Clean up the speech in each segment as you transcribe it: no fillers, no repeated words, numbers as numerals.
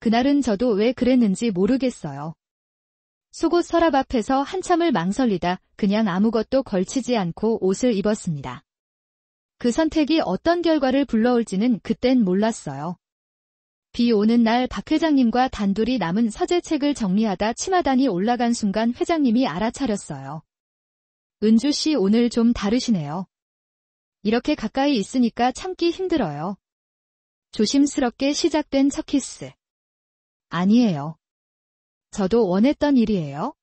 그날은 저도 왜 그랬는지 모르겠어요. 속옷 서랍 앞에서 한참을 망설이다 그냥 아무것도 걸치지 않고 옷을 입었습니다. 그 선택이 어떤 결과를 불러올지는 그땐 몰랐어요. 비 오는 날 박 회장님과 단둘이 남은 서재책을 정리하다 치마단이 올라간 순간 회장님이 알아차렸어요. 은주 씨 오늘 좀 다르시네요. 이렇게 가까이 있으니까 참기 힘들어요. 조심스럽게 시작된 첫 키스. 아니에요. 저도 원했던 일이에요.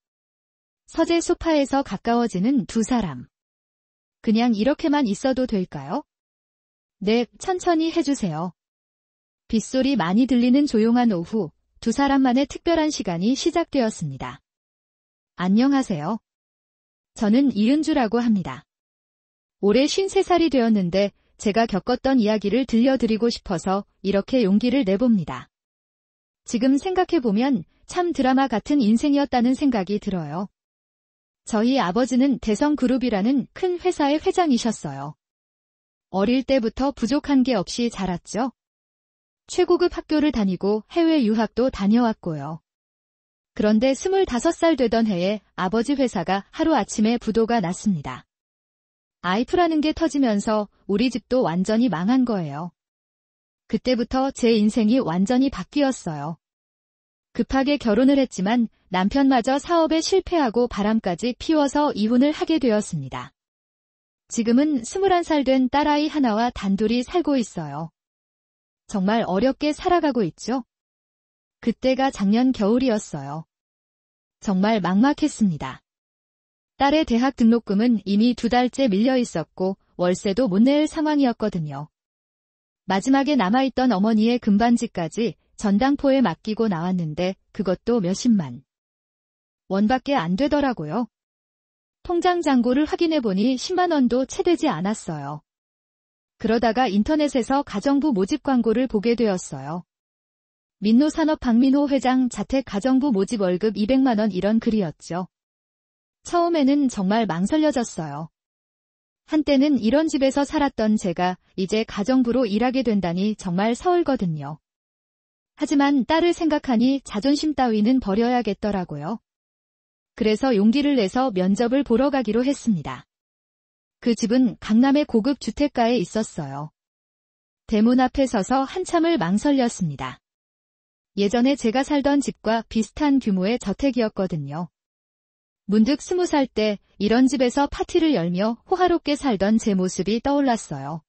서재 소파에서 가까워지는 두 사람. 그냥 이렇게만 있어도 될까요? 네, 천천히 해주세요. 빗소리 많이 들리는 조용한 오후, 두 사람만의 특별한 시간이 시작되었습니다. 안녕하세요. 저는 이은주라고 합니다. 올해 53살이 되었는데 제가 겪었던 이야기를 들려드리고 싶어서 이렇게 용기를 내봅니다. 지금 생각해보면 참 드라마 같은 인생이었다는 생각이 들어요. 저희 아버지는 대성그룹이라는 큰 회사의 회장이셨어요. 어릴 때부터 부족한 게 없이 자랐죠. 최고급 학교를 다니고 해외 유학도 다녀왔고요. 그런데 25살 되던 해에 아버지 회사가 하루아침에 부도가 났습니다. 아이프라는 게 터지면서 우리 집도 완전히 망한 거예요. 그때부터 제 인생이 완전히 바뀌었어요. 급하게 결혼을 했지만 남편마저 사업에 실패하고 바람까지 피워서 이혼을 하게 되었습니다. 지금은 21살 된 딸아이 하나와 단둘이 살고 있어요. 정말 어렵게 살아가고 있죠? 그때가 작년 겨울이었어요. 정말 막막했습니다. 딸의 대학 등록금은 이미 2달째 밀려 있었고 월세도 못 낼 상황이었거든요. 마지막에 남아있던 어머니의 금반지까지 전당포에 맡기고 나왔는데 그것도 몇십만 원밖에 안 되더라고요. 통장 잔고를 확인해보니 10만 원도 채 되지 않았어요. 그러다가 인터넷에서 가정부 모집 광고를 보게 되었어요. 민노산업 박민호 회장 자택 가정부 모집 월급 200만 원 이런 글이었죠. 처음에는 정말 망설여졌어요. 한때는 이런 집에서 살았던 제가 이제 가정부로 일하게 된다니 정말 서울거든요. 하지만 딸을 생각하니 자존심 따위는 버려야겠더라고요. 그래서 용기를 내서 면접을 보러 가기로 했습니다. 그 집은 강남의 고급 주택가에 있었어요. 대문 앞에 서서 한참을 망설였습니다. 예전에 제가 살던 집과 비슷한 규모의 저택이었거든요. 문득 20살 때 이런 집에서 파티를 열며 호화롭게 살던 제 모습이 떠올랐어요.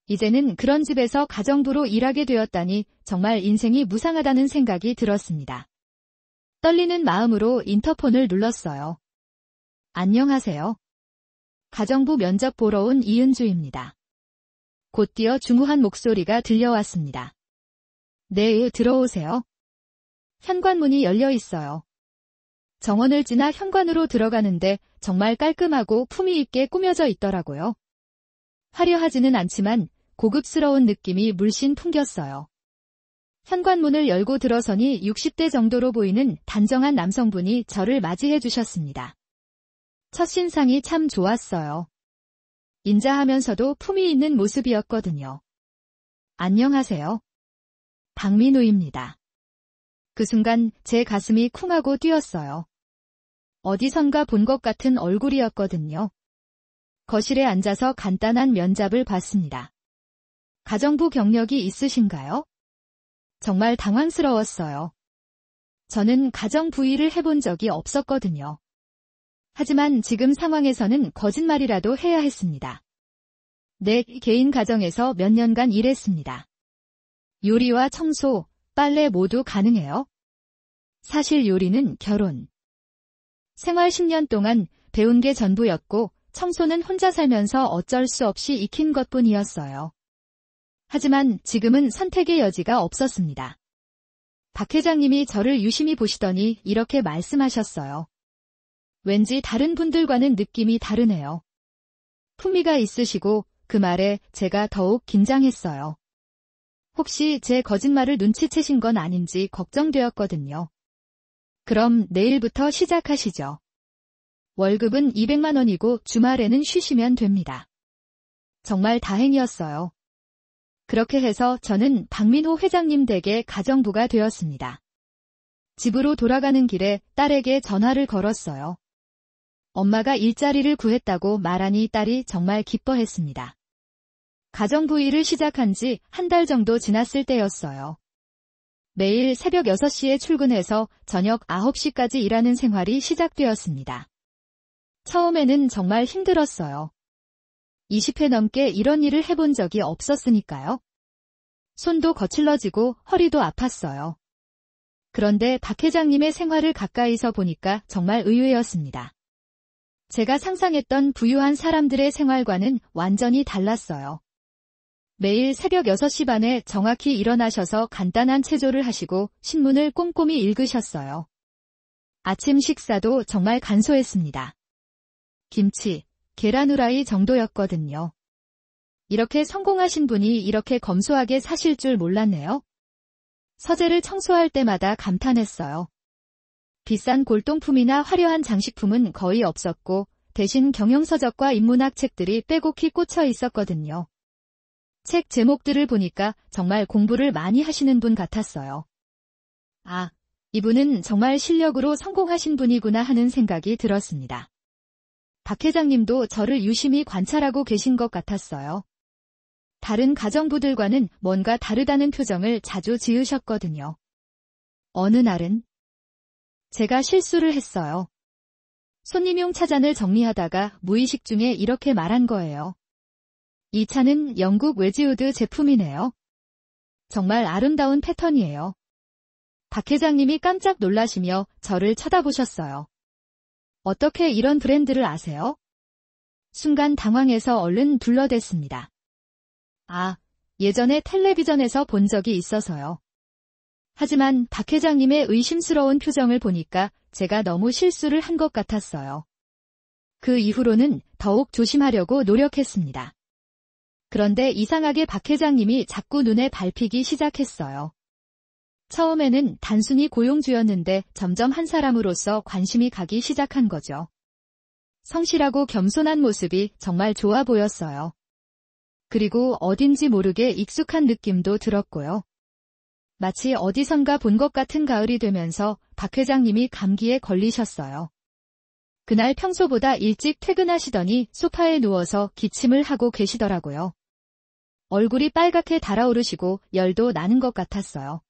이제는 그런 집에서 가정부로 일하게 되었다니 정말 인생이 무상하다는 생각이 들었습니다. 떨리는 마음으로 인터폰을 눌렀어요. 안녕하세요. 가정부 면접 보러 온 이은주입니다. 곧이어 중후한 목소리가 들려왔습니다. 네, 들어오세요. 현관문이 열려 있어요. 정원을 지나 현관으로 들어가는데 정말 깔끔하고 품위 있게 꾸며져 있더라고요. 화려하지는 않지만 고급스러운 느낌이 물씬 풍겼어요. 현관문을 열고 들어서니 60대 정도로 보이는 단정한 남성분이 저를 맞이해 주셨습니다. 첫신상이 참 좋았어요. 인자하면서도 품위 있는 모습이었거든요. 안녕하세요. 박민우입니다. 그 순간 제 가슴이 쿵하고 뛰었어요. 어디선가 본 것 같은 얼굴이었거든요. 거실에 앉아서 간단한 면접을 봤습니다. 가정부 경력이 있으신가요? 정말 당황스러웠어요. 저는 가정부일을 해본 적이 없었거든요. 하지만 지금 상황에서는 거짓말이라도 해야 했습니다. 네, 개인 가정에서 몇 년간 일했습니다. 요리와 청소, 빨래 모두 가능해요? 사실 요리는 결혼. 생활 10년 동안 배운 게 전부였고 청소는 혼자 살면서 어쩔 수 없이 익힌 것뿐이었어요. 하지만 지금은 선택의 여지가 없었습니다. 박 회장님이 저를 유심히 보시더니 이렇게 말씀하셨어요. 왠지 다른 분들과는 느낌이 다르네요. 품위가 있으시고 그 말에 제가 더욱 긴장했어요. 혹시 제 거짓말을 눈치채신 건 아닌지 걱정되었거든요. 그럼 내일부터 시작하시죠. 월급은 200만 원이고 주말에는 쉬시면 됩니다. 정말 다행이었어요. 그렇게 해서 저는 박민호 회장님 댁의 가정부가 되었습니다. 집으로 돌아가는 길에 딸에게 전화를 걸었어요. 엄마가 일자리를 구했다고 말하니 딸이 정말 기뻐했습니다. 가정부 일을 시작한 지 한 달 정도 지났을 때였어요. 매일 새벽 6시에 출근해서 저녁 9시까지 일하는 생활이 시작되었습니다. 처음에는 정말 힘들었어요. 20회 넘게 이런 일을 해본 적이 없었으니까요. 손도 거칠러지고 허리도 아팠어요. 그런데 박 회장님의 생활을 가까이서 보니까 정말 의외였습니다. 제가 상상했던 부유한 사람들의 생활과는 완전히 달랐어요. 매일 새벽 6시 반에 정확히 일어나셔서 간단한 체조를 하시고 신문을 꼼꼼히 읽으셨어요. 아침 식사도 정말 간소했습니다. 김치, 계란 후라이 정도였거든요. 이렇게 성공하신 분이 이렇게 검소하게 사실 줄 몰랐네요. 서재를 청소할 때마다 감탄했어요. 비싼 골동품이나 화려한 장식품은 거의 없었고 대신 경영서적과 인문학 책들이 빼곡히 꽂혀 있었거든요. 책 제목들을 보니까 정말 공부를 많이 하시는 분 같았어요. 아, 이분은 정말 실력으로 성공하신 분이구나 하는 생각이 들었습니다. 박 회장님도 저를 유심히 관찰하고 계신 것 같았어요. 다른 가정부들과는 뭔가 다르다는 표정을 자주 지으셨거든요. 어느 날은 제가 실수를 했어요. 손님용 차잔을 정리하다가 무의식 중에 이렇게 말한 거예요. 이 차는 영국 웨지우드 제품이네요. 정말 아름다운 패턴이에요. 박 회장님이 깜짝 놀라시며 저를 쳐다보셨어요. 어떻게 이런 브랜드를 아세요? 순간 당황해서 얼른 둘러댔습니다. 아, 예전에 텔레비전에서 본 적이 있어서요. 하지만 박 회장님의 의심스러운 표정을 보니까 제가 너무 실수를 한 것 같았어요. 그 이후로는 더욱 조심하려고 노력했습니다. 그런데 이상하게 박 회장님이 자꾸 눈에 밟히기 시작했어요. 처음에는 단순히 고용주였는데 점점 한 사람으로서 관심이 가기 시작한 거죠. 성실하고 겸손한 모습이 정말 좋아 보였어요. 그리고 어딘지 모르게 익숙한 느낌도 들었고요. 마치 어디선가 본 것 같은 가을이 되면서 박 회장님이 감기에 걸리셨어요. 그날 평소보다 일찍 퇴근하시더니 소파에 누워서 기침을 하고 계시더라고요. 얼굴이 빨갛게 달아오르시고 열도 나는 것 같았어요.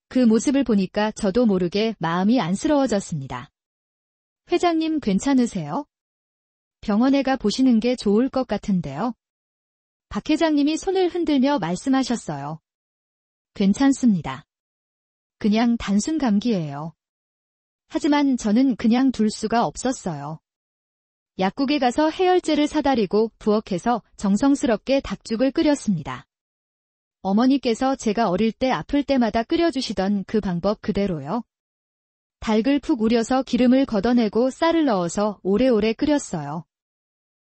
그 모습을 보니까 저도 모르게 마음이 안쓰러워졌습니다. 회장님 괜찮으세요? 병원에 가 보시는 게 좋을 것 같은데요. 박 회장님이 손을 흔들며 말씀하셨어요. 괜찮습니다. 그냥 단순 감기예요. 하지만 저는 그냥 둘 수가 없었어요. 약국에 가서 해열제를 사다리고 부엌에서 정성스럽게 닭죽을 끓였습니다. 어머니께서 제가 어릴 때 아플 때마다 끓여주시던 그 방법 그대로요. 닭을 푹 우려서 기름을 걷어내고 쌀을 넣어서 오래오래 끓였어요.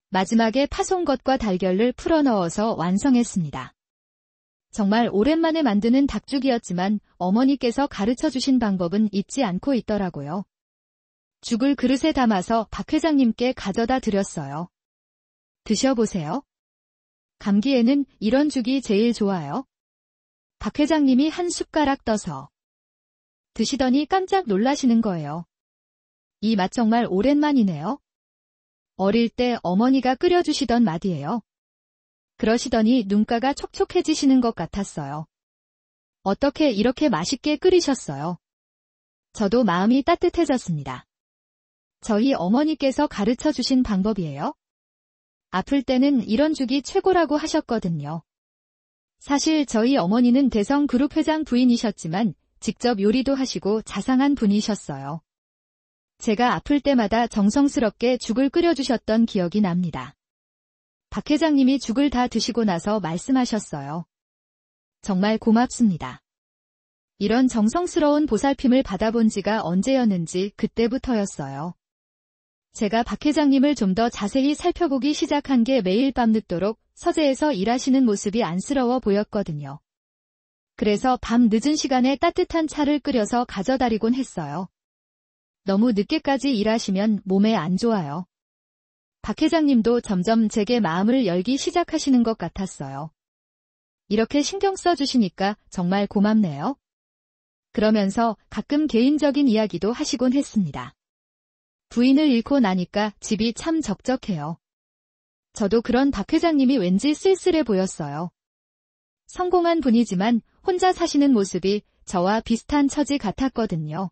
마지막에 파송것과 달걀을 풀어 넣어서 완성했습니다. 정말 오랜만에 만드는 닭죽이었지만 어머니께서 가르쳐주신 방법은 잊지 않고 있더라고요. 죽을 그릇에 담아서 박 회장님께 가져다 드렸어요. 드셔보세요. 감기에는 이런 죽이 제일 좋아요. 박 회장님이 한 숟가락 떠서 드시더니 깜짝 놀라시는 거예요. 이 맛 정말 오랜만이네요. 어릴 때 어머니가 끓여주시던 맛이에요. 그러시더니 눈가가 촉촉해지시는 것 같았어요. 어떻게 이렇게 맛있게 끓이셨어요? 저도 마음이 따뜻해졌습니다. 저희 어머니께서 가르쳐 주신 방법이에요. 아플 때는 이런 죽이 최고라고 하셨거든요. 사실 저희 어머니는 대성그룹 회장 부인이셨지만 직접 요리도 하시고 자상한 분이셨어요. 제가 아플 때마다 정성스럽게 죽을 끓여주셨던 기억이 납니다. 박 회장님이 죽을 다 드시고 나서 말씀하셨어요. 정말 고맙습니다. 이런 정성스러운 보살핌을 받아본 지가 언제였는지 그때부터였어요. 제가 박 회장님을 좀 더 자세히 살펴보기 시작한 게 매일 밤늦도록 서재에서 일하시는 모습이 안쓰러워 보였거든요. 그래서 밤 늦은 시간에 따뜻한 차를 끓여서 가져다리곤 했어요. 너무 늦게까지 일하시면 몸에 안 좋아요. 박 회장님도 점점 제게 마음을 열기 시작하시는 것 같았어요. 이렇게 신경 써주시니까 정말 고맙네요. 그러면서 가끔 개인적인 이야기도 하시곤 했습니다. 부인을 잃고 나니까 집이 참 적적해요. 저도 그런 박 회장님이 왠지 쓸쓸해 보였어요. 성공한 분이지만 혼자 사시는 모습이 저와 비슷한 처지 같았거든요.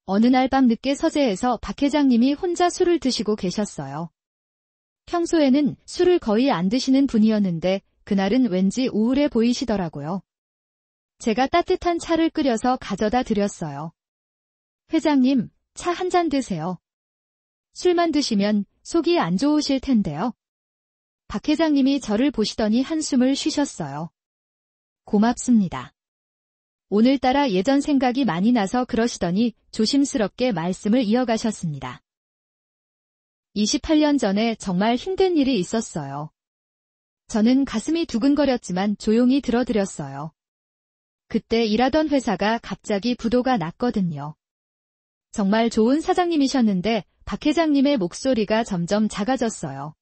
어느 날 밤 늦게 서재에서 박 회장님이 혼자 술을 드시고 계셨어요. 평소에는 술을 거의 안 드시는 분이었는데 그날은 왠지 우울해 보이시더라고요. 제가 따뜻한 차를 끓여서 가져다 드렸어요. 회장님, 차 한 잔 드세요. 술만 드시면 속이 안 좋으실 텐데요. 박 회장님이 저를 보시더니 한숨을 쉬셨어요. 고맙습니다. 오늘따라 예전 생각이 많이 나서 그러시더니 조심스럽게 말씀을 이어가셨습니다. 28년 전에 정말 힘든 일이 있었어요. 저는 가슴이 두근거렸지만 조용히 들어드렸어요. 그때 일하던 회사가 갑자기 부도가 났거든요. 정말 좋은 사장님이셨는데 박 회장님의 목소리가 점점 작아졌어요.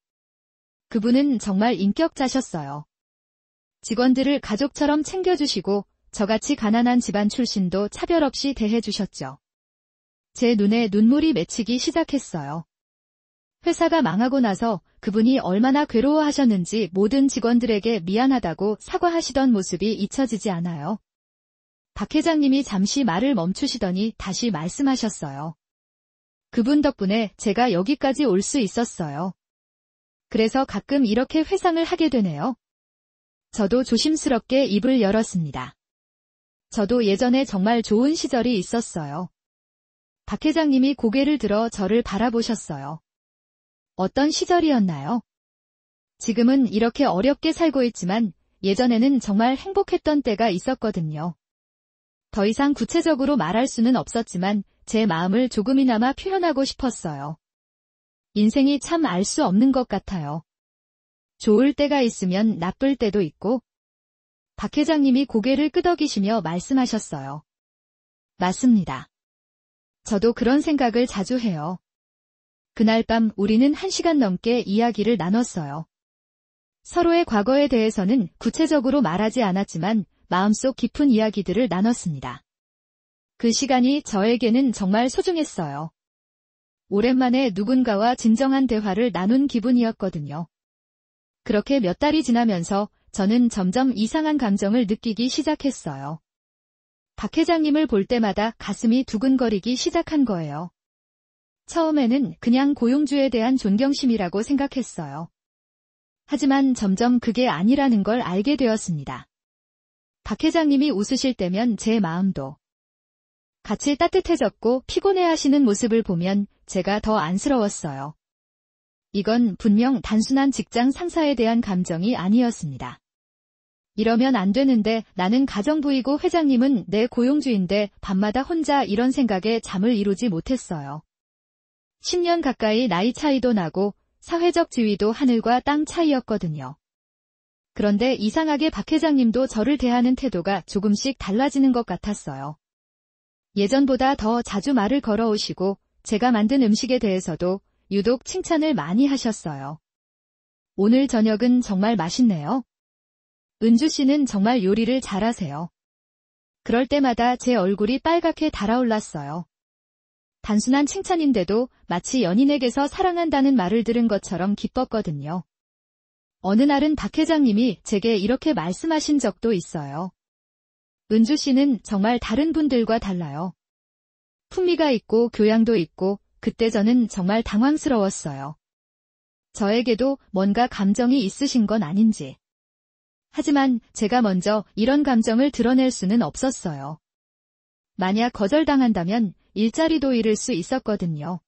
그분은 정말 인격자셨어요. 직원들을 가족처럼 챙겨주시고 저같이 가난한 집안 출신도 차별 없이 대해주셨죠. 제 눈에 눈물이 맺히기 시작했어요. 회사가 망하고 나서 그분이 얼마나 괴로워하셨는지 모든 직원들에게 미안하다고 사과하시던 모습이 잊혀지지 않아요. 박 회장님이 잠시 말을 멈추시더니 다시 말씀하셨어요. 그분 덕분에 제가 여기까지 올 수 있었어요. 그래서 가끔 이렇게 회상을 하게 되네요. 저도 조심스럽게 입을 열었습니다. 저도 예전에 정말 좋은 시절이 있었어요. 박 회장님이 고개를 들어 저를 바라보셨어요. 어떤 시절이었나요? 지금은 이렇게 어렵게 살고 있지만 예전에는 정말 행복했던 때가 있었거든요. 더 이상 구체적으로 말할 수는 없었지만 제 마음을 조금이나마 표현하고 싶었어요. 인생이 참 알 수 없는 것 같아요. 좋을 때가 있으면 나쁠 때도 있고. 박 회장님이 고개를 끄덕이시며 말씀하셨어요. 맞습니다. 저도 그런 생각을 자주 해요. 그날 밤 우리는 1시간 넘게 이야기를 나눴어요. 서로의 과거에 대해서는 구체적으로 말하지 않았지만 마음속 깊은 이야기들을 나눴습니다. 그 시간이 저에게는 정말 소중했어요. 오랜만에 누군가와 진정한 대화를 나눈 기분이었거든요. 그렇게 몇 달이 지나면서 저는 점점 이상한 감정을 느끼기 시작했어요. 박 회장님을 볼 때마다 가슴이 두근거리기 시작한 거예요. 처음에는 그냥 고용주에 대한 존경심이라고 생각했어요. 하지만 점점 그게 아니라는 걸 알게 되었습니다. 박 회장님이 웃으실 때면 제 마음도 같이 따뜻해졌고 피곤해하시는 모습을 보면 제가 더 안쓰러웠어요. 이건 분명 단순한 직장 상사에 대한 감정이 아니었습니다. 이러면 안 되는데 나는 가정부이고 회장님은 내 고용주인데 밤마다 혼자 이런 생각에 잠을 이루지 못했어요. 10년 가까이 나이 차이도 나고 사회적 지위도 하늘과 땅 차이였거든요. 그런데 이상하게 박 회장님도 저를 대하는 태도가 조금씩 달라지는 것 같았어요. 예전보다 더 자주 말을 걸어오시고 제가 만든 음식에 대해서도 유독 칭찬을 많이 하셨어요. 오늘 저녁은 정말 맛있네요. 은주 씨는 정말 요리를 잘하세요. 그럴 때마다 제 얼굴이 빨갛게 달아올랐어요. 단순한 칭찬인데도 마치 연인에게서 사랑한다는 말을 들은 것처럼 기뻤거든요. 어느 날은 박 회장님이 제게 이렇게 말씀하신 적도 있어요. 은주 씨는 정말 다른 분들과 달라요. 품위가 있고 교양도 있고 그때 저는 정말 당황스러웠어요. 저에게도 뭔가 감정이 있으신 건 아닌지. 하지만 제가 먼저 이런 감정을 드러낼 수는 없었어요. 만약 거절당한다면 일자리도 잃을 수 있었거든요.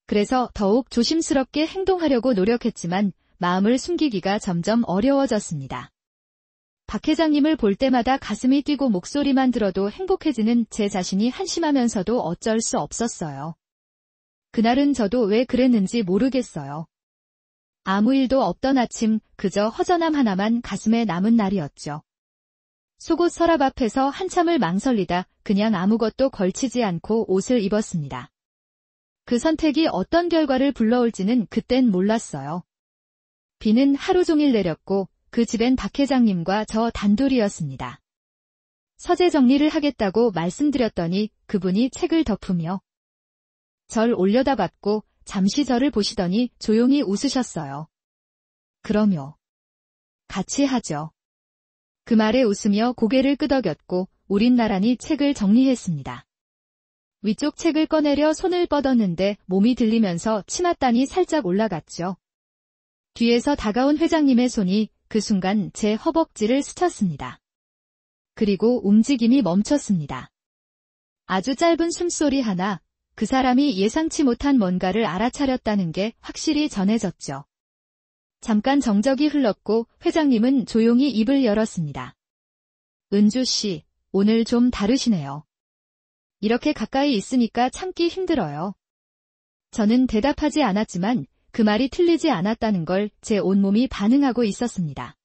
그래서 더욱 조심스럽게 행동하려고 노력했지만 마음을 숨기기가 점점 어려워졌습니다. 박 회장님을 볼 때마다 가슴이 뛰고 목소리만 들어도 행복해지는 제 자신이 한심하면서도 어쩔 수 없었어요. 그날은 저도 왜 그랬는지 모르겠어요. 아무 일도 없던 아침 그저 허전함 하나만 가슴에 남은 날이었죠. 속옷 서랍 앞에서 한참을 망설이다 그냥 아무것도 걸치지 않고 옷을 입었습니다. 그 선택이 어떤 결과를 불러올지는 그땐 몰랐어요. 비는 하루 종일 내렸고 그 집엔 박 회장님과 저 단둘이었습니다. 서재 정리를 하겠다고 말씀드렸더니 그분이 책을 덮으며 절 올려다봤고 잠시 저를 보시더니 조용히 웃으셨어요. 그럼요. 같이 하죠. 그 말에 웃으며 고개를 끄덕였고 우린 나란히 책을 정리했습니다. 위쪽 책을 꺼내려 손을 뻗었는데 몸이 들리면서 치맛단이 살짝 올라갔죠. 뒤에서 다가온 회장님의 손이 그 순간 제 허벅지를 스쳤습니다. 그리고 움직임이 멈췄습니다. 아주 짧은 숨소리 하나, 그 사람이 예상치 못한 뭔가를 알아차렸다는 게 확실히 전해졌죠. 잠깐 정적이 흘렀고 회장님은 조용히 입을 열었습니다. 은주 씨, 오늘 좀 다르시네요. 이렇게 가까이 있으니까 참기 힘들어요. 저는 대답하지 않았지만 그 말이 틀리지 않았다는 걸 제 온몸이 반응하고 있었습니다.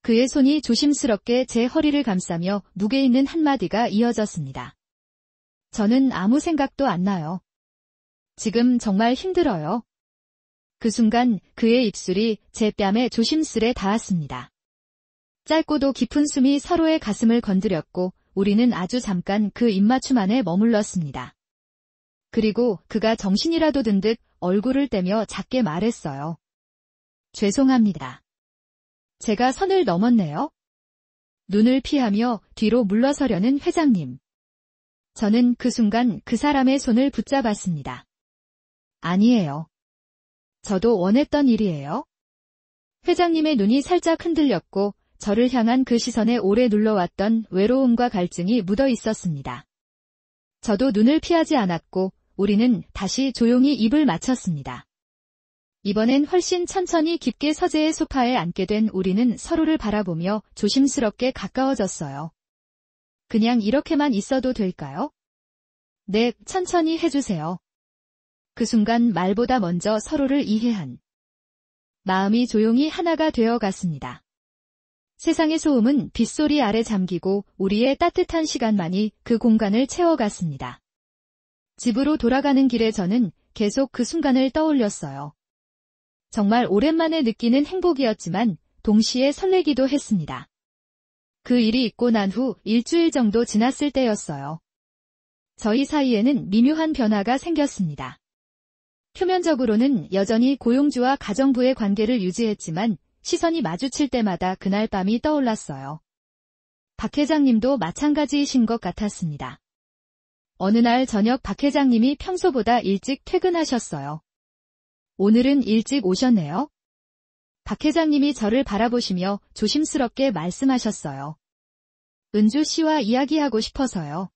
그의 손이 조심스럽게 제 허리를 감싸며 무게 있는 한마디가 이어졌습니다. 저는 아무 생각도 안 나요. 지금 정말 힘들어요. 그 순간 그의 입술이 제 뺨에 조심스레 닿았습니다. 짧고도 깊은 숨이 서로의 가슴을 건드렸고 우리는 아주 잠깐 그 입맞춤 안에 머물렀습니다. 그리고 그가 정신이라도 든 듯 얼굴을 떼며 작게 말했어요. 죄송합니다. 제가 선을 넘었네요. 눈을 피하며 뒤로 물러서려는 회장님. 저는 그 순간 그 사람의 손을 붙잡았습니다. 아니에요. 저도 원했던 일이에요. 회장님의 눈이 살짝 흔들렸고 저를 향한 그 시선에 오래 눌러왔던 외로움과 갈증이 묻어 있었습니다. 저도 눈을 피하지 않았고 우리는 다시 조용히 입을 맞췄습니다. 이번엔 훨씬 천천히 깊게 서재의 소파에 앉게 된 우리는 서로를 바라보며 조심스럽게 가까워졌어요. 그냥 이렇게만 있어도 될까요? 네, 천천히 해주세요. 그 순간 말보다 먼저 서로를 이해한 마음이 조용히 하나가 되어 갔습니다. 세상의 소음은 빗소리 아래 잠기고 우리의 따뜻한 시간만이 그 공간을 채워갔습니다. 집으로 돌아가는 길에 저는 계속 그 순간을 떠올렸어요. 정말 오랜만에 느끼는 행복이었지만 동시에 설레기도 했습니다. 그 일이 있고 난 후 일주일 정도 지났을 때였어요. 저희 사이에는 미묘한 변화가 생겼습니다. 표면적으로는 여전히 고용주와 가정부의 관계를 유지했지만 시선이 마주칠 때마다 그날 밤이 떠올랐어요. 박 회장님도 마찬가지이신 것 같았습니다. 어느 날 저녁 박 회장님이 평소보다 일찍 퇴근하셨어요. 오늘은 일찍 오셨네요. 박 회장님이 저를 바라보시며 조심스럽게 말씀하셨어요. 은주 씨와 이야기하고 싶어서요.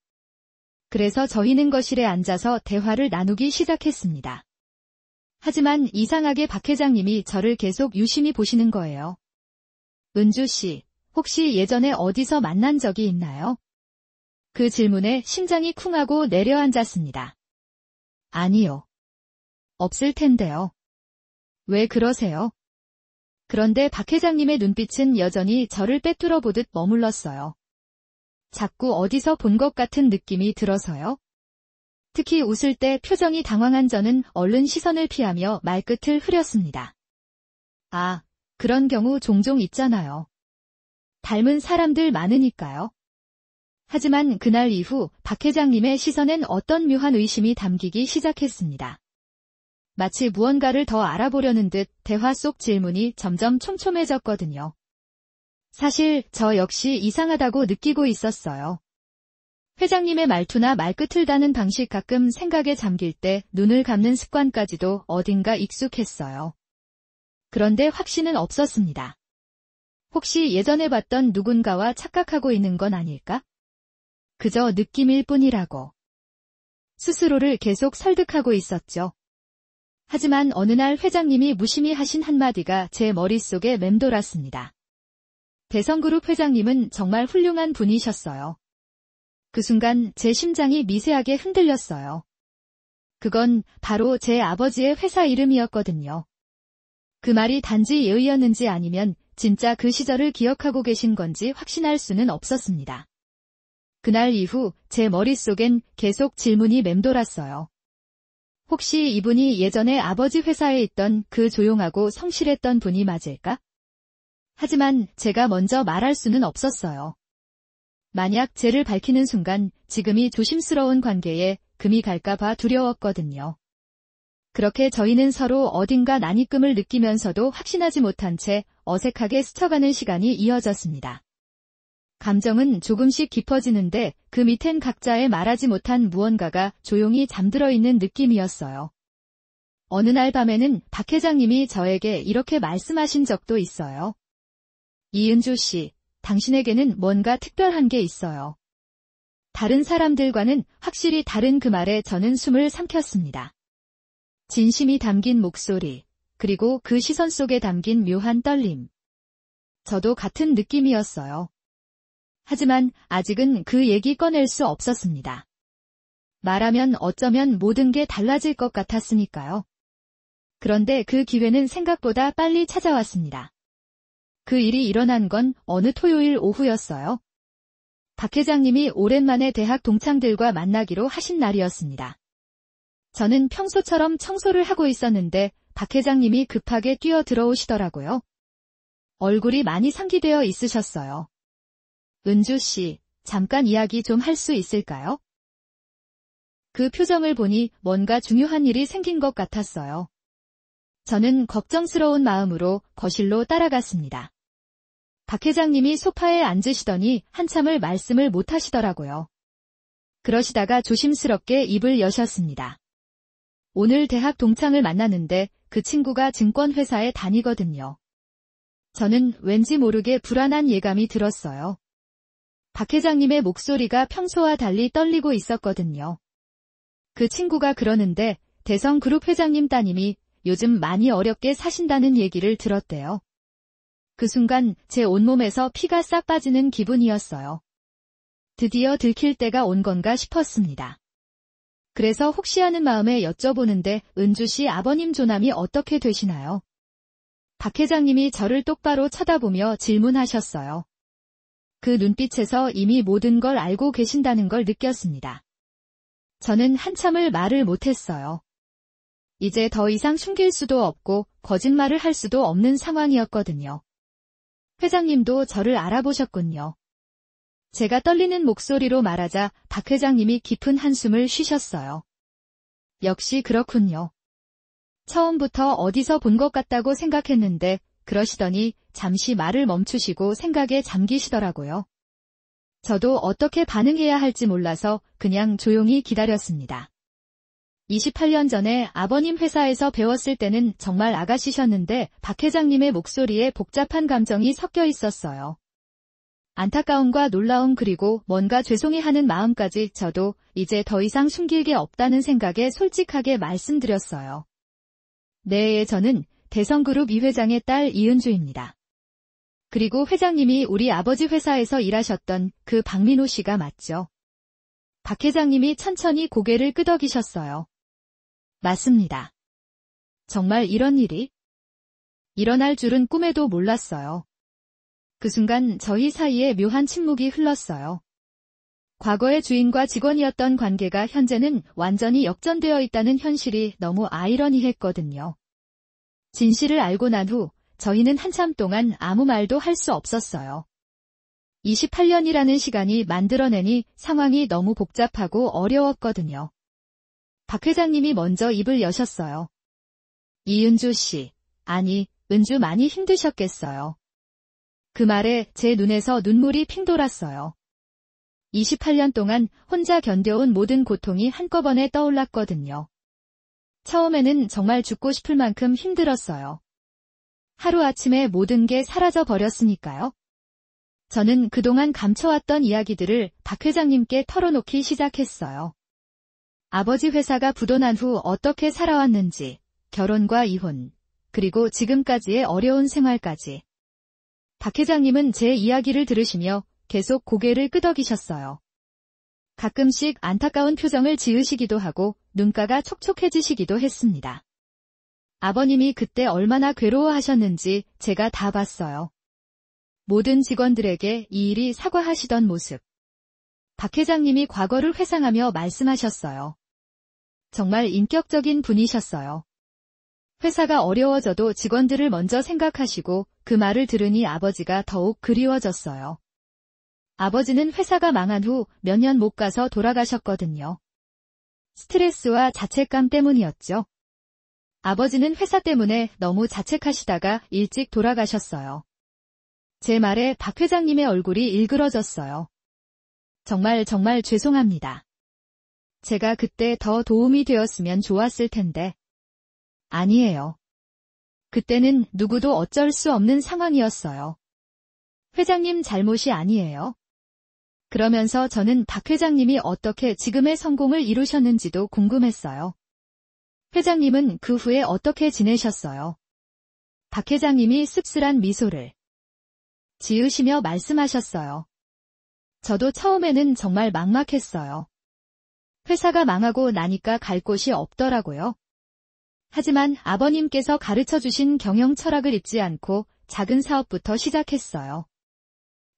그래서 저희는 거실에 앉아서 대화를 나누기 시작했습니다. 하지만 이상하게 박 회장님이 저를 계속 유심히 보시는 거예요. 은주 씨, 혹시 예전에 어디서 만난 적이 있나요? 그 질문에 심장이 쿵하고 내려앉았습니다. 아니요. 없을 텐데요. 왜 그러세요? 그런데 박 회장님의 눈빛은 여전히 저를 빼뚫어 보듯 머물렀어요. 자꾸 어디서 본 것 같은 느낌이 들어서요. 특히 웃을 때 표정이 당황한 저는 얼른 시선을 피하며 말끝을 흐렸습니다. 아, 그런 경우 종종 있잖아요. 닮은 사람들 많으니까요. 하지만 그날 이후 박 회장님의 시선엔 어떤 묘한 의심이 담기기 시작했습니다. 마치 무언가를 더 알아보려는 듯 대화 속 질문이 점점 촘촘해졌거든요. 사실 저 역시 이상하다고 느끼고 있었어요. 회장님의 말투나 말끝을 다는 방식 가끔 생각에 잠길 때 눈을 감는 습관까지도 어딘가 익숙했어요. 그런데 확신은 없었습니다. 혹시 예전에 봤던 누군가와 착각하고 있는 건 아닐까? 그저 느낌일 뿐이라고. 스스로를 계속 설득하고 있었죠. 하지만 어느 날 회장님이 무심히 하신 한마디가 제 머릿속에 맴돌았습니다. 대성그룹 회장님은 정말 훌륭한 분이셨어요. 그 순간 제 심장이 미세하게 흔들렸어요. 그건 바로 제 아버지의 회사 이름이었거든요. 그 말이 단지 예의였는지 아니면 진짜 그 시절을 기억하고 계신 건지 확신할 수는 없었습니다. 그날 이후 제 머릿속엔 계속 질문이 맴돌았어요. 혹시 이분이 예전에 아버지 회사에 있던 그 조용하고 성실했던 분이 맞을까? 하지만 제가 먼저 말할 수는 없었어요. 만약 죄를 밝히는 순간 지금이 조심스러운 관계에 금이 갈까봐 두려웠거든요. 그렇게 저희는 서로 어딘가 난입금을 느끼면서도 확신하지 못한 채 어색하게 스쳐가는 시간이 이어졌습니다. 감정은 조금씩 깊어지는데 그 밑엔 각자의 말하지 못한 무언가가 조용히 잠들어 있는 느낌이었어요. 어느 날 밤에는 박 회장님이 저에게 이렇게 말씀하신 적도 있어요. 이은주 씨, 당신에게는 뭔가 특별한 게 있어요. 다른 사람들과는 확실히 다른 그 말에 저는 숨을 삼켰습니다. 진심이 담긴 목소리, 그리고 그 시선 속에 담긴 묘한 떨림. 저도 같은 느낌이었어요. 하지만 아직은 그 얘기 꺼낼 수 없었습니다. 말하면 어쩌면 모든 게 달라질 것 같았으니까요. 그런데 그 기회는 생각보다 빨리 찾아왔습니다. 그 일이 일어난 건 어느 토요일 오후였어요. 박 회장님이 오랜만에 대학 동창들과 만나기로 하신 날이었습니다. 저는 평소처럼 청소를 하고 있었는데 박 회장님이 급하게 뛰어 들어오시더라고요. 얼굴이 많이 상기되어 있으셨어요. 은주 씨, 잠깐 이야기 좀 할 수 있을까요? 그 표정을 보니 뭔가 중요한 일이 생긴 것 같았어요. 저는 걱정스러운 마음으로 거실로 따라갔습니다. 박 회장님이 소파에 앉으시더니 한참을 말씀을 못 하시더라고요. 그러시다가 조심스럽게 입을 여셨습니다. 오늘 대학 동창을 만났는데 그 친구가 증권회사에 다니거든요. 저는 왠지 모르게 불안한 예감이 들었어요. 박 회장님의 목소리가 평소와 달리 떨리고 있었거든요. 그 친구가 그러는데 대성그룹 회장님 따님이 요즘 많이 어렵게 사신다는 얘기를 들었대요. 그 순간 제 온몸에서 피가 싹 빠지는 기분이었어요. 드디어 들킬 때가 온 건가 싶었습니다. 그래서 혹시 하는 마음에 여쭤보는데 은주 씨 아버님 조남이 어떻게 되시나요? 박 회장님이 저를 똑바로 쳐다보며 질문하셨어요. 그 눈빛에서 이미 모든 걸 알고 계신다는 걸 느꼈습니다. 저는 한참을 말을 못했어요. 이제 더 이상 숨길 수도 없고 거짓말을 할 수도 없는 상황이었거든요. 회장님도 저를 알아보셨군요. 제가 떨리는 목소리로 말하자 박 회장님이 깊은 한숨을 쉬셨어요. 역시 그렇군요. 처음부터 어디서 본 것 같다고 생각했는데 그러시더니 잠시 말을 멈추시고 생각에 잠기시더라고요. 저도 어떻게 반응해야 할지 몰라서 그냥 조용히 기다렸습니다. 28년 전에 아버님 회사에서 배웠을 때는 정말 아가씨셨는데 박 회장님의 목소리에 복잡한 감정이 섞여 있었어요. 안타까움과 놀라움 그리고 뭔가 죄송해하는 마음까지 저도 이제 더 이상 숨길 게 없다는 생각에 솔직하게 말씀드렸어요. 네, 저는 대성그룹 이 회장의 딸 이은주입니다. 그리고 회장님이 우리 아버지 회사에서 일하셨던 그 박민호 씨가 맞죠? 박 회장님이 천천히 고개를 끄덕이셨어요. 맞습니다. 정말 이런 일이 일어날 줄은 꿈에도 몰랐어요. 그 순간 저희 사이에 묘한 침묵이 흘렀어요. 과거의 주인과 직원이었던 관계가 현재는 완전히 역전되어 있다는 현실이 너무 아이러니했거든요. 진실을 알고 난 후 저희는 한참 동안 아무 말도 할 수 없었어요. 28년이라는 시간이 만들어내니 상황이 너무 복잡하고 어려웠거든요. 박 회장님이 먼저 입을 여셨어요. 이은주 씨, 아니, 은주 많이 힘드셨겠어요. 그 말에 제 눈에서 눈물이 핑 돌았어요. 28년 동안 혼자 견뎌온 모든 고통이 한꺼번에 떠올랐거든요. 처음에는 정말 죽고 싶을 만큼 힘들었어요. 하루아침에 모든 게 사라져 버렸으니까요. 저는 그동안 감춰왔던 이야기들을 박 회장님께 털어놓기 시작했어요. 아버지 회사가 부도난 후 어떻게 살아왔는지, 결혼과 이혼, 그리고 지금까지의 어려운 생활까지. 박 회장님은 제 이야기를 들으시며 계속 고개를 끄덕이셨어요. 가끔씩 안타까운 표정을 지으시기도 하고 눈가가 촉촉해지시기도 했습니다. 아버님이 그때 얼마나 괴로워하셨는지 제가 다 봤어요. 모든 직원들에게 이 일이 사과하시던 모습. 박 회장님이 과거를 회상하며 말씀하셨어요. 정말 인격적인 분이셨어요. 회사가 어려워져도 직원들을 먼저 생각하시고 그 말을 들으니 아버지가 더욱 그리워졌어요. 아버지는 회사가 망한 후 몇 년 못 가서 돌아가셨거든요. 스트레스와 자책감 때문이었죠. 아버지는 회사 때문에 너무 자책하시다가 일찍 돌아가셨어요. 제 말에 박 회장님의 얼굴이 일그러졌어요. 정말 죄송합니다. 제가 그때 더 도움이 되었으면 좋았을 텐데. 아니에요. 그때는 누구도 어쩔 수 없는 상황이었어요. 회장님 잘못이 아니에요. 그러면서 저는 박 회장님이 어떻게 지금의 성공을 이루셨는지도 궁금했어요. 회장님은 그 후에 어떻게 지내셨어요? 박 회장님이 씁쓸한 미소를 지으시며 말씀하셨어요. 저도 처음에는 정말 막막했어요. 회사가 망하고 나니까 갈 곳이 없더라고요. 하지만 아버님께서 가르쳐주신 경영 철학을 잊지 않고 작은 사업부터 시작했어요.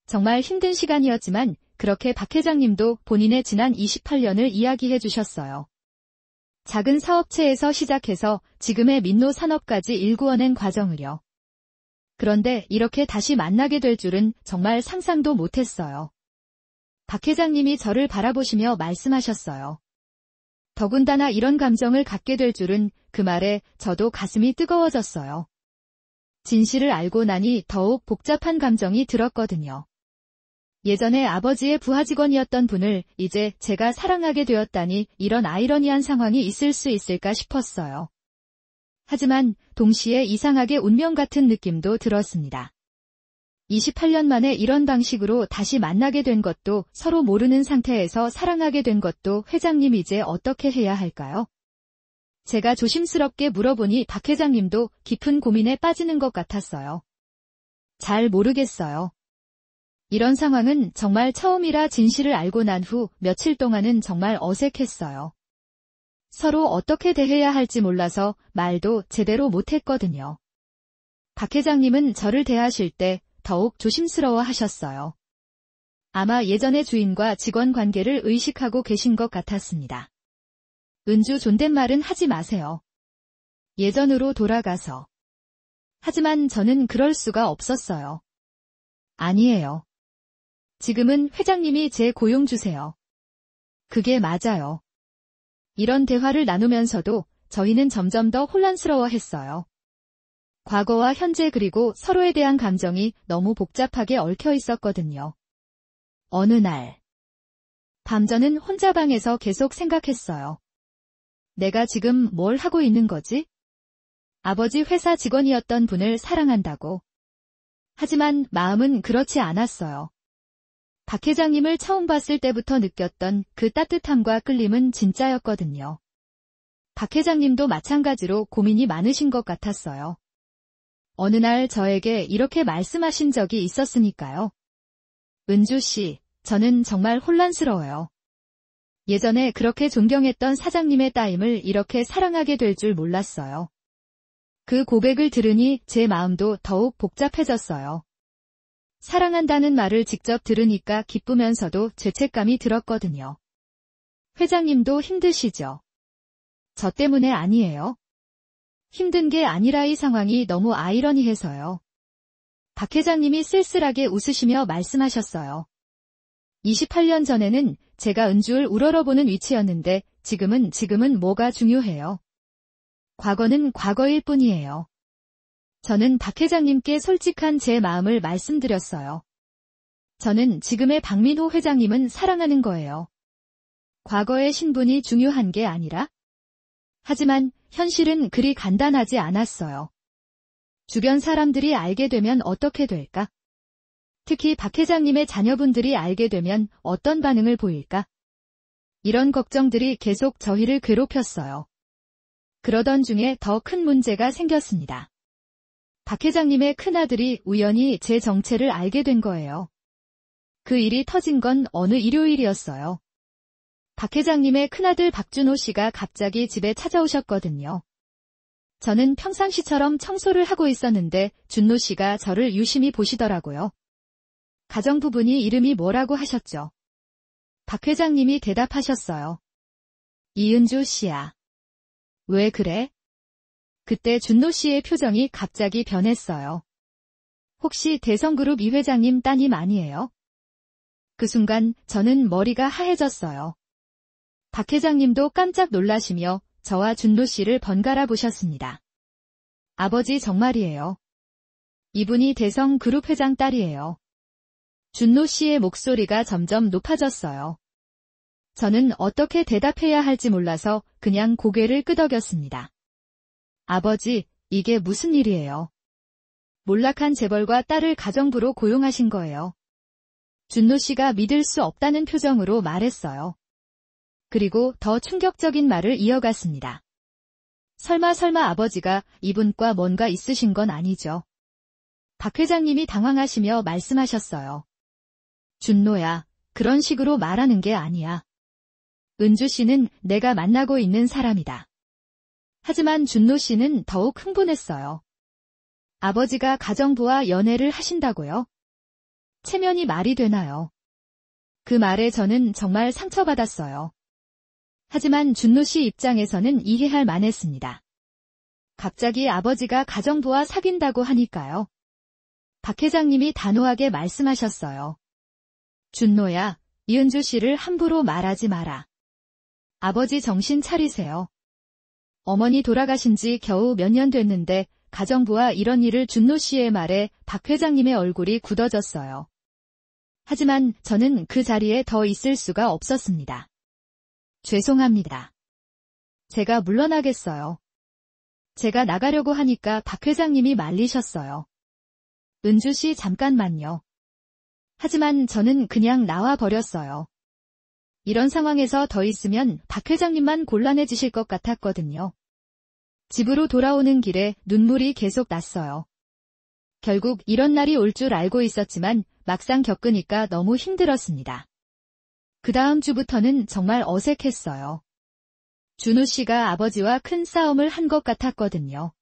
정말 힘든 시간이었지만 그렇게 박 회장님도 본인의 지난 28년을 이야기해 주셨어요. 작은 사업체에서 시작해서 지금의 민노 산업까지 일구어낸 과정을요. 그런데 이렇게 다시 만나게 될 줄은 정말 상상도 못했어요. 박 회장님이 저를 바라보시며 말씀하셨어요. 더군다나 이런 감정을 갖게 될 줄은 그 말에 저도 가슴이 뜨거워졌어요. 진실을 알고 나니 더욱 복잡한 감정이 들었거든요. 예전에 아버지의 부하 직원이었던 분을 이제 제가 사랑하게 되었다니 이런 아이러니한 상황이 있을 수 있을까 싶었어요. 하지만 동시에 이상하게 운명 같은 느낌도 들었습니다. 28년 만에 이런 방식으로 다시 만나게 된 것도 서로 모르는 상태에서 사랑하게 된 것도 회장님 이제 어떻게 해야 할까요? 제가 조심스럽게 물어보니 박 회장님도 깊은 고민에 빠지는 것 같았어요. 잘 모르겠어요. 이런 상황은 정말 처음이라 진실을 알고 난 후 며칠 동안은 정말 어색했어요. 서로 어떻게 대해야 할지 몰라서 말도 제대로 못했거든요. 박 회장님은 저를 대하실 때 더욱 조심스러워 하셨어요. 아마 예전의 주인과 직원 관계를 의식하고 계신 것 같았습니다. 은주 존댓말은 하지 마세요. 예전으로 돌아가서. 하지만 저는 그럴 수가 없었어요. 아니에요. 지금은 회장님이 제 고용 주세요. 그게 맞아요. 이런 대화를 나누면서도 저희는 점점 더 혼란스러워했어요. 과거와 현재 그리고 서로에 대한 감정이 너무 복잡하게 얽혀 있었거든요. 어느 날, 밤 저는 혼자 방에서 계속 생각했어요. 내가 지금 뭘 하고 있는 거지? 아버지 회사 직원이었던 분을 사랑한다고. 하지만 마음은 그렇지 않았어요. 박 회장님을 처음 봤을 때부터 느꼈던 그 따뜻함과 끌림은 진짜였거든요. 박 회장님도 마찬가지로 고민이 많으신 것 같았어요. 어느 날 저에게 이렇게 말씀하신 적이 있었으니까요. 은주 씨, 저는 정말 혼란스러워요. 예전에 그렇게 존경했던 사장님의 따님을 이렇게 사랑하게 될 줄 몰랐어요. 그 고백을 들으니 제 마음도 더욱 복잡해졌어요. 사랑한다는 말을 직접 들으니까 기쁘면서도 죄책감이 들었거든요. 회장님도 힘드시죠? 저 때문에 아니에요. 힘든 게 아니라 이 상황이 너무 아이러니해서요. 박 회장님이 쓸쓸하게 웃으시며 말씀하셨어요. 28년 전에는 제가 은주를 우러러보는 위치였는데 지금은 뭐가 중요해요. 과거는 과거일 뿐이에요. 저는 박 회장님께 솔직한 제 마음을 말씀드렸어요. 저는 지금의 박민호 회장님은 사랑하는 거예요. 과거의 신분이 중요한 게 아니라. 하지만 현실은 그리 간단하지 않았어요. 주변 사람들이 알게 되면 어떻게 될까? 특히 박 회장님의 자녀분들이 알게 되면 어떤 반응을 보일까? 이런 걱정들이 계속 저희를 괴롭혔어요. 그러던 중에 더 큰 문제가 생겼습니다. 박 회장님의 큰아들이 우연히 제 정체를 알게 된 거예요. 그 일이 터진 건 어느 일요일이었어요. 박 회장님의 큰아들 박준호 씨가 갑자기 집에 찾아오셨거든요. 저는 평상시처럼 청소를 하고 있었는데 준노 씨가 저를 유심히 보시더라고요. 가정부분이 이름이 뭐라고 하셨죠? 박 회장님이 대답하셨어요. 이은주 씨야. 왜 그래? 그때 준노 씨의 표정이 갑자기 변했어요. 혹시 대성그룹 이 회장님 따님 아니에요? 그 순간 저는 머리가 하얘졌어요. 박 회장님도 깜짝 놀라시며 저와 준노 씨를 번갈아 보셨습니다. 아버지 정말이에요. 이분이 대성그룹 회장 딸이에요. 준노 씨의 목소리가 점점 높아졌어요. 저는 어떻게 대답해야 할지 몰라서 그냥 고개를 끄덕였습니다. 아버지, 이게 무슨 일이에요? 몰락한 재벌과 딸을 가정부로 고용하신 거예요. 준노 씨가 믿을 수 없다는 표정으로 말했어요. 그리고 더 충격적인 말을 이어갔습니다. 설마 아버지가 이분과 뭔가 있으신 건 아니죠? 박 회장님이 당황하시며 말씀하셨어요. 준노야, 그런 식으로 말하는 게 아니야. 은주 씨는 내가 만나고 있는 사람이다. 하지만 준노 씨는 더욱 흥분했어요. 아버지가 가정부와 연애를 하신다고요? 체면이 말이 되나요? 그 말에 저는 정말 상처받았어요. 하지만 준노 씨 입장에서는 이해할 만했습니다. 갑자기 아버지가 가정부와 사귄다고 하니까요. 박 회장님이 단호하게 말씀하셨어요. 준노야, 이은주 씨를 함부로 말하지 마라. 아버지 정신 차리세요. 어머니 돌아가신 지 겨우 몇 년 됐는데 가정부와 이런 일을 준노 씨의 말에 박 회장님의 얼굴이 굳어졌어요. 하지만 저는 그 자리에 더 있을 수가 없었습니다. 죄송합니다. 제가 물러나겠어요. 제가 나가려고 하니까 박 회장님이 말리셨어요. 은주 씨 잠깐만요. 하지만 저는 그냥 나와 버렸어요. 이런 상황에서 더 있으면 박 회장님만 곤란해지실 것 같았거든요. 집으로 돌아오는 길에 눈물이 계속 났어요. 결국 이런 날이 올 줄 알고 있었지만 막상 겪으니까 너무 힘들었습니다. 그 다음 주부터는 정말 어색했어요. 준우 씨가 아버지와 큰 싸움을 한 것 같았거든요.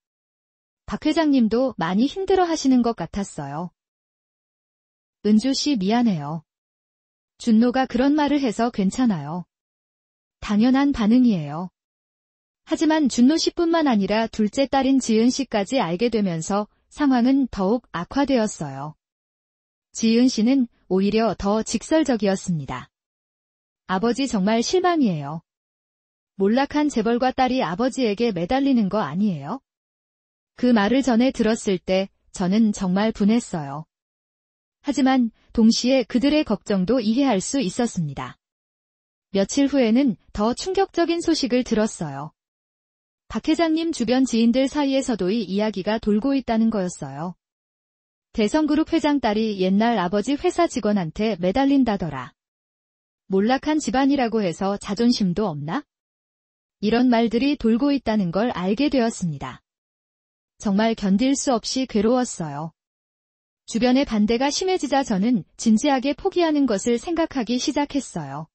박 회장님도 많이 힘들어 하시는 것 같았어요. 은주 씨 미안해요. 준노가 그런 말을 해서 괜찮아요. 당연한 반응이에요. 하지만 준노 씨뿐만 아니라 둘째 딸인 지은 씨까지 알게 되면서 상황은 더욱 악화되었어요. 지은 씨는 오히려 더 직설적이었습니다. 아버지 정말 실망이에요. 몰락한 재벌과 딸이 아버지에게 매달리는 거 아니에요? 그 말을 전에 들었을 때 저는 정말 분했어요. 하지만 동시에 그들의 걱정도 이해할 수 있었습니다. 며칠 후에는 더 충격적인 소식을 들었어요. 박 회장님 주변 지인들 사이에서도 이 이야기가 돌고 있다는 거였어요. 대성그룹 회장 딸이 옛날 아버지 회사 직원한테 매달린다더라. 몰락한 집안이라고 해서 자존심도 없나? 이런 말들이 돌고 있다는 걸 알게 되었습니다. 정말 견딜 수 없이 괴로웠어요. 주변의 반대가 심해지자 저는 진지하게 포기하는 것을 생각하기 시작했어요.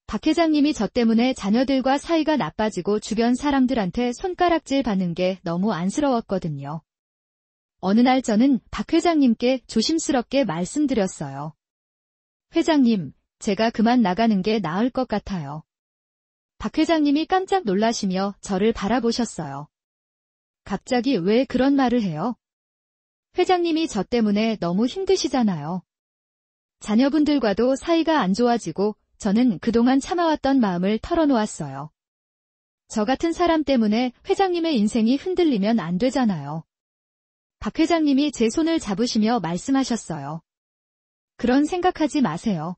박 회장님이 저 때문에 자녀들과 사이가 나빠지고 주변 사람들한테 손가락질 받는 게 너무 안쓰러웠거든요. 어느 날 저는 박 회장님께 조심스럽게 말씀드렸어요. 회장님, 제가 그만 나가는 게 나을 것 같아요. 박 회장님이 깜짝 놀라시며 저를 바라보셨어요. 갑자기 왜 그런 말을 해요? 회장님이 저 때문에 너무 힘드시잖아요. 자녀분들과도 사이가 안 좋아지고 저는 그동안 참아왔던 마음을 털어놓았어요. 저 같은 사람 때문에 회장님의 인생이 흔들리면 안 되잖아요. 박 회장님이 제 손을 잡으시며 말씀하셨어요. 그런 생각하지 마세요.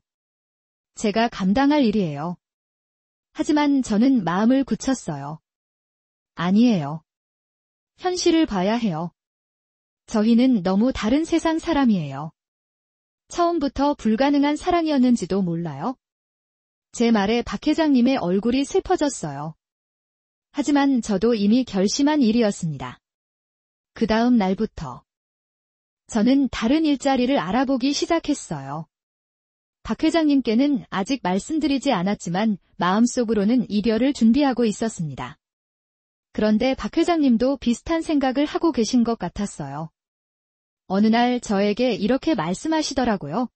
제가 감당할 일이에요. 하지만 저는 마음을 굳혔어요. 아니에요. 현실을 봐야 해요. 저희는 너무 다른 세상 사람이에요. 처음부터 불가능한 사랑이었는지도 몰라요. 제 말에 박 회장님의 얼굴이 슬퍼졌어요. 하지만 저도 이미 결심한 일이었습니다. 그 다음 날부터 저는 다른 일자리를 알아보기 시작했어요. 박 회장님께는 아직 말씀드리지 않았지만 마음속으로는 이별을 준비하고 있었습니다. 그런데 박 회장님도 비슷한 생각을 하고 계신 것 같았어요. 어느 날 저에게 이렇게 말씀하시더라고요.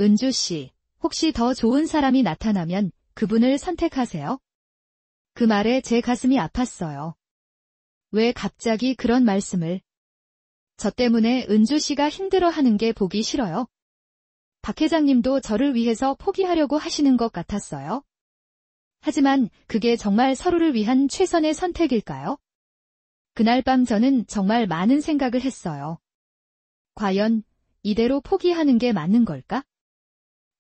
은주 씨, 혹시 더 좋은 사람이 나타나면 그분을 선택하세요? 그 말에 제 가슴이 아팠어요. 왜 갑자기 그런 말씀을? 저 때문에 은주 씨가 힘들어하는 게 보기 싫어요. 박 회장님도 저를 위해서 포기하려고 하시는 것 같았어요. 하지만 그게 정말 서로를 위한 최선의 선택일까요? 그날 밤 저는 정말 많은 생각을 했어요. 과연 이대로 포기하는 게 맞는 걸까?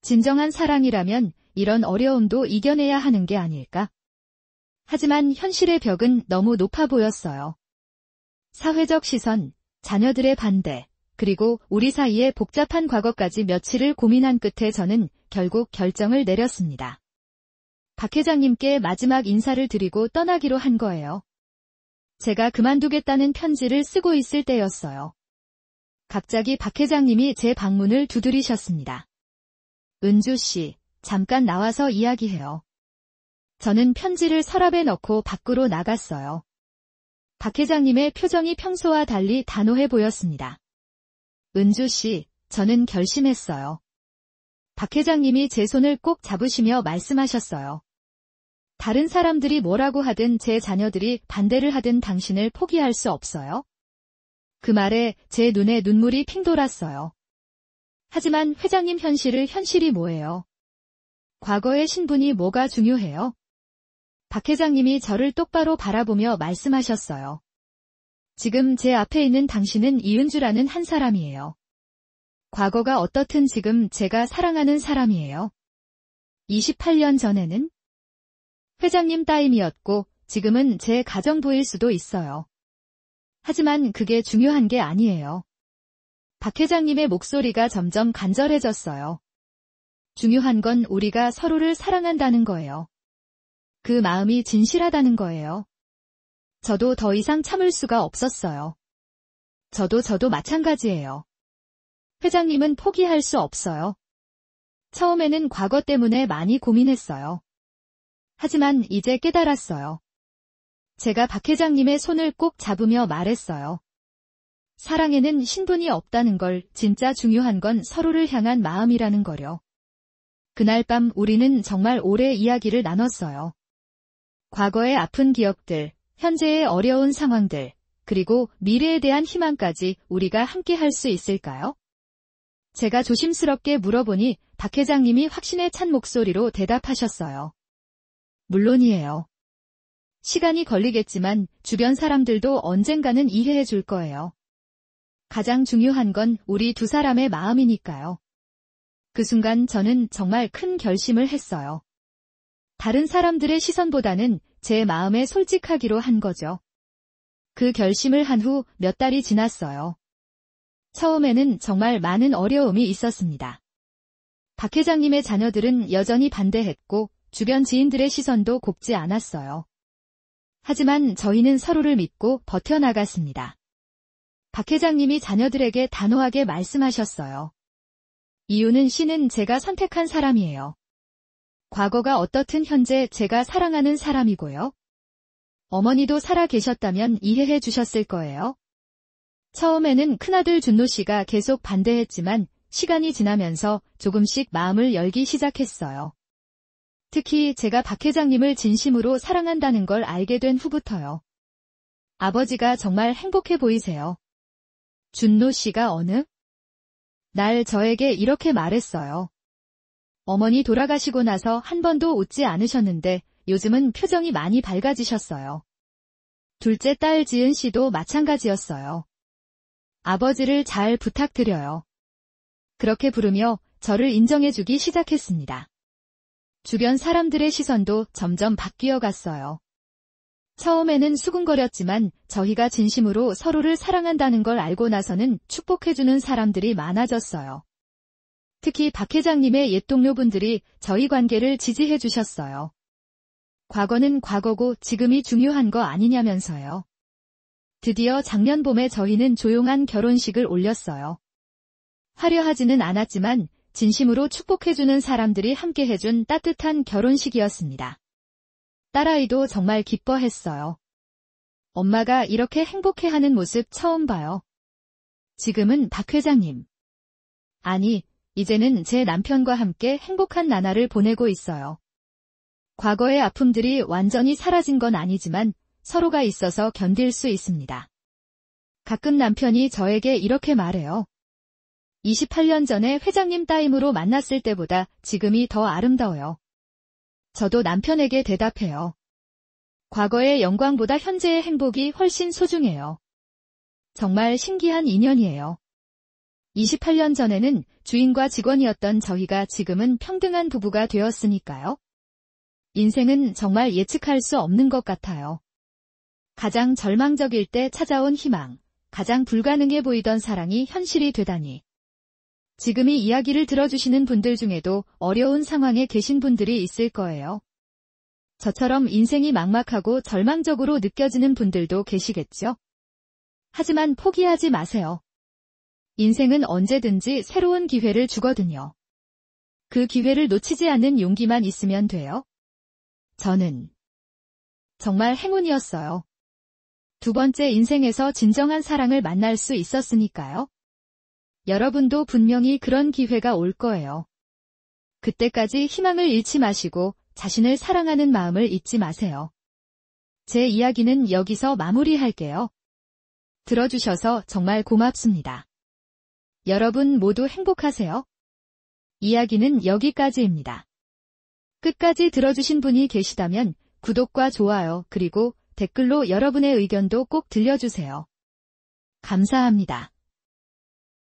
진정한 사랑이라면 이런 어려움도 이겨내야 하는 게 아닐까? 하지만 현실의 벽은 너무 높아 보였어요. 사회적 시선, 자녀들의 반대, 그리고 우리 사이의 복잡한 과거까지 며칠을 고민한 끝에 저는 결국 결정을 내렸습니다. 박 회장님께 마지막 인사를 드리고 떠나기로 한 거예요. 제가 그만두겠다는 편지를 쓰고 있을 때였어요. 갑자기 박 회장님이 제 방문을 두드리셨습니다. 은주 씨, 잠깐 나와서 이야기해요. 저는 편지를 서랍에 넣고 밖으로 나갔어요. 박 회장님의 표정이 평소와 달리 단호해 보였습니다. 은주 씨, 저는 결심했어요. 박 회장님이 제 손을 꼭 잡으시며 말씀하셨어요. 다른 사람들이 뭐라고 하든 제 자녀들이 반대를 하든 당신을 포기할 수 없어요. 그 말에 제 눈에 눈물이 핑 돌았어요. 하지만 회장님 현실이 뭐예요? 과거의 신분이 뭐가 중요해요? 박 회장님이 저를 똑바로 바라보며 말씀하셨어요. 지금 제 앞에 있는 당신은 이은주라는 한 사람이에요. 과거가 어떻든 지금 제가 사랑하는 사람이에요. 28년 전에는 회장님 따님이었고 지금은 제 가정부일 수도 있어요. 하지만 그게 중요한 게 아니에요. 박 회장님의 목소리가 점점 간절해졌어요. 중요한 건 우리가 서로를 사랑한다는 거예요. 그 마음이 진실하다는 거예요. 저도 더 이상 참을 수가 없었어요. 저도 마찬가지예요. 회장님은 포기할 수 없어요. 처음에는 과거 때문에 많이 고민했어요. 하지만 이제 깨달았어요. 제가 박 회장님의 손을 꼭 잡으며 말했어요. 사랑에는 신분이 없다는 걸, 진짜 중요한 건 서로를 향한 마음이라는 거요. 그날 밤 우리는 정말 오래 이야기를 나눴어요. 과거의 아픈 기억들, 현재의 어려운 상황들, 그리고 미래에 대한 희망까지 우리가 함께 할 수 있을까요? 제가 조심스럽게 물어보니 박 회장님이 확신에 찬 목소리로 대답하셨어요. 물론이에요. 시간이 걸리겠지만 주변 사람들도 언젠가는 이해해 줄 거예요. 가장 중요한 건 우리 두 사람의 마음이니까요. 그 순간 저는 정말 큰 결심을 했어요. 다른 사람들의 시선보다는 제 마음에 솔직하기로 한 거죠. 그 결심을 한 후 몇 달이 지났어요. 처음에는 정말 많은 어려움이 있었습니다. 박 회장님의 자녀들은 여전히 반대했고 주변 지인들의 시선도 곱지 않았어요. 하지만 저희는 서로를 믿고 버텨나갔습니다. 박 회장님이 자녀들에게 단호하게 말씀하셨어요. 이유는 씨는 제가 선택한 사람이에요. 과거가 어떻든 현재 제가 사랑하는 사람이고요. 어머니도 살아 계셨다면 이해해 주셨을 거예요. 처음에는 큰아들 준노 씨가 계속 반대했지만 시간이 지나면서 조금씩 마음을 열기 시작했어요. 특히 제가 박 회장님을 진심으로 사랑한다는 걸 알게 된 후부터요. 아버지가 정말 행복해 보이세요. 준노 씨가 어느 날 저에게 이렇게 말했어요. 어머니 돌아가시고 나서 한 번도 웃지 않으셨는데 요즘은 표정이 많이 밝아지셨어요. 둘째 딸 지은 씨도 마찬가지였어요. 아버지를 잘 부탁드려요. 그렇게 부르며 저를 인정해주기 시작했습니다. 주변 사람들의 시선도 점점 바뀌어 갔어요. 처음에는 수군거렸지만 저희가 진심으로 서로를 사랑한다는 걸 알고 나서는 축복해주는 사람들이 많아졌어요. 특히 박 회장님의 옛 동료분들이 저희 관계를 지지해 주셨어요. 과거는 과거고 지금이 중요한 거 아니냐면서요. 드디어 작년 봄에 저희는 조용한 결혼식을 올렸어요. 화려하지는 않았지만 진심으로 축복해주는 사람들이 함께 해준 따뜻한 결혼식이었습니다. 딸아이도 정말 기뻐했어요. 엄마가 이렇게 행복해하는 모습 처음 봐요. 지금은 박 회장님. 아니, 이제는 제 남편과 함께 행복한 나날을 보내고 있어요. 과거의 아픔들이 완전히 사라진 건 아니지만 서로가 있어서 견딜 수 있습니다. 가끔 남편이 저에게 이렇게 말해요. 28년 전에 회장님 따임으로 만났을 때보다 지금이 더 아름다워요. 저도 남편에게 대답해요. 과거의 영광보다 현재의 행복이 훨씬 소중해요. 정말 신기한 인연이에요. 28년 전에는 주인과 직원이었던 저희가 지금은 평등한 부부가 되었으니까요. 인생은 정말 예측할 수 없는 것 같아요. 가장 절망적일 때 찾아온 희망, 가장 불가능해 보이던 사랑이 현실이 되다니. 지금 이 이야기를 들어주시는 분들 중에도 어려운 상황에 계신 분들이 있을 거예요. 저처럼 인생이 막막하고 절망적으로 느껴지는 분들도 계시겠죠? 하지만 포기하지 마세요. 인생은 언제든지 새로운 기회를 주거든요. 그 기회를 놓치지 않는 용기만 있으면 돼요. 저는 정말 행운이었어요. 두 번째 인생에서 진정한 사랑을 만날 수 있었으니까요. 여러분도 분명히 그런 기회가 올 거예요. 그때까지 희망을 잃지 마시고 자신을 사랑하는 마음을 잊지 마세요. 제 이야기는 여기서 마무리할게요. 들어주셔서 정말 고맙습니다. 여러분 모두 행복하세요. 이야기는 여기까지입니다. 끝까지 들어주신 분이 계시다면 구독과 좋아요 그리고 댓글로 여러분의 의견도 꼭 들려주세요. 감사합니다.